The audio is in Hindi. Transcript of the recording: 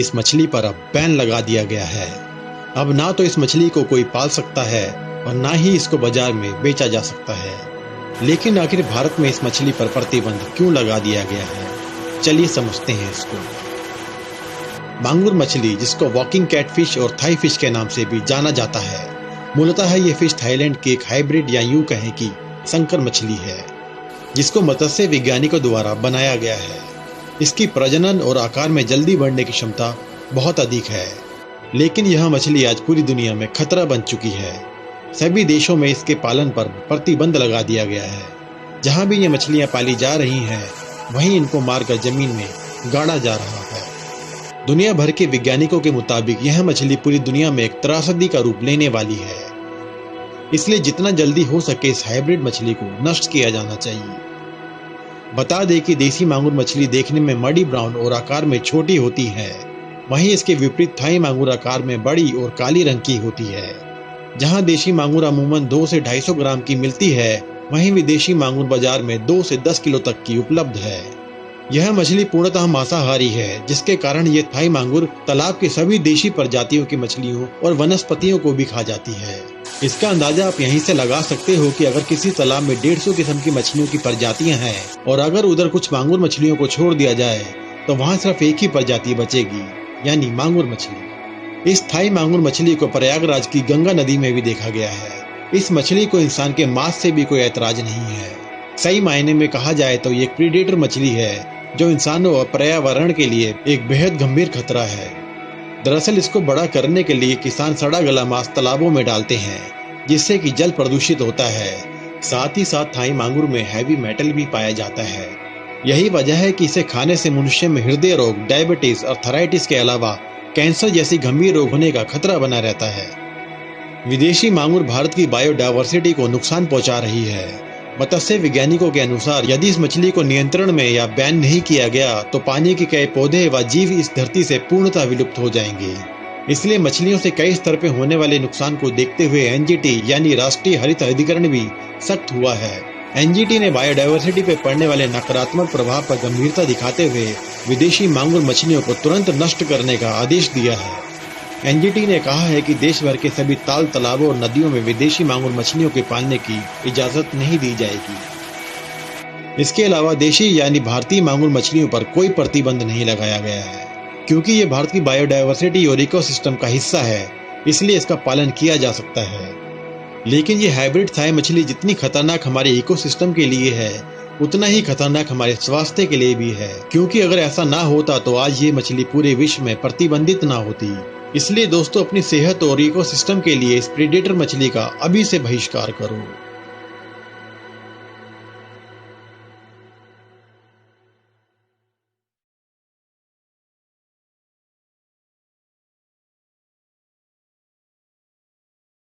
इस मछली पर अब बैन लगा दिया गया है। अब ना तो इस मछली को कोई पाल सकता है और ना ही इसको बाजार में बेचा जा सकता है। लेकिन आखिर भारत में इस मछली पर प्रतिबंध क्यों लगा दिया गया है, चलिए समझते हैं इसको। मांगुर मछली, जिसको वॉकिंग कैटफिश और थाई फिश के नाम से भी जाना जाता है, मूलतः ये फिश थाईलैंड की एक हाइब्रिड या यूं कहें कि संकर मछली है, जिसको मत्स्य वैज्ञानिकों द्वारा बनाया गया है। इसकी प्रजनन और आकार में जल्दी बढ़ने की क्षमता बहुत अधिक है, लेकिन यह मछली आज पूरी दुनिया में खतरा बन चुकी है। सभी देशों में इसके पालन पर प्रतिबंध लगा दिया गया है। जहां भी ये मछलियां पाली जा रही हैं, वहीं इनको मारकर जमीन में गाड़ा जा रहा है। दुनिया भर के वैज्ञानिकों के मुताबिक यह मछली पूरी दुनिया में एक त्रासदी का रूप लेने वाली है। इसलिए जितना जल्दी हो सके इस हाइब्रिड मछली को नष्ट किया जाना चाहिए। बता दें कि देसी मांगुर मछली देखने में मडी ब्राउन और आकार में छोटी होती है, वहीं इसके विपरीत थाई मांगुर आकार में बड़ी और काली रंग की होती है। जहां देशी मांगुर अमूमन 2 से 250 ग्राम की मिलती है, वहीं विदेशी मांगुर बाजार में 2 से 10 किलो तक की उपलब्ध है। यह मछली पूर्णतः मांसाहारी है, जिसके कारण ये थाई मांगुर तालाब के सभी देशी प्रजातियों की मछलियों और वनस्पतियों को भी खा जाती है। इसका अंदाजा आप यहीं से लगा सकते हो कि अगर किसी तालाब में 150 किस्म की मछलियों की प्रजातियां हैं और अगर उधर कुछ मांगुर मछलियों को छोड़ दिया जाए तो वहाँ सिर्फ एक ही प्रजाति बचेगी, यानी मांगुर मछली। इस थाई मांगुर मछली को प्रयागराज की गंगा नदी में भी देखा गया है। इस मछली को इंसान के मांस से भी कोई ऐतराज नहीं है। सही मायने में कहा जाए तो ये एक प्रीडेटर मछली है, जो इंसानों और पर्यावरण के लिए एक बेहद गंभीर खतरा है। दरअसल इसको बड़ा करने के लिए किसान सड़ा गला मांस तालाबों में डालते हैं, जिससे कि जल प्रदूषित होता है। साथ ही साथ थाई मांगुर में हैवी मेटल भी पाया जाता है। यही वजह है कि इसे खाने से मनुष्य में हृदय रोग, डायबिटीज और थायराइटिस के अलावा कैंसर जैसी गंभीर रोग होने का खतरा बना रहता है। विदेशी मांगुर भारत की बायोडायवर्सिटी को नुकसान पहुंचा रही है। मत्स्य वैज्ञानिकों के अनुसार यदि इस मछली को नियंत्रण में या बैन नहीं किया गया तो पानी के कई पौधे व जीव इस धरती से पूर्णतः विलुप्त हो जाएंगे। इसलिए मछलियों से कई स्तर पे होने वाले नुकसान को देखते हुए एनजीटी यानी राष्ट्रीय हरित अधिकरण भी सख्त हुआ है। एनजीटी ने बायोडायवर्सिटी पे पड़ने वाले नकारात्मक प्रभाव पर गंभीरता दिखाते हुए विदेशी मांगुर मछलियों को तुरंत नष्ट करने का आदेश दिया है। एनजीटी ने कहा है कि देश भर के सभी ताल, तालाबों और नदियों में विदेशी मांगुर मछलियों के पालने की इजाजत नहीं दी जाएगी। इसके अलावा देशी यानी भारतीय मांगुर मछलियों पर कोई प्रतिबंध नहीं लगाया गया है, क्योंकि ये भारत की बायोडायवर्सिटी और इकोसिस्टम का हिस्सा है, इसलिए इसका पालन किया जा सकता है। लेकिन ये हाइब्रिड थाई मछली जितनी खतरनाक हमारे इकोसिस्टम के लिए है, उतना ही खतरनाक हमारे स्वास्थ्य के लिए भी है, क्योंकि अगर ऐसा ना होता तो आज ये मछली पूरे विश्व में प्रतिबंधित ना होती। इसलिए दोस्तों, अपनी सेहत और इकोसिस्टम के लिए इस प्रीडेटर मछली का अभी से बहिष्कार करो।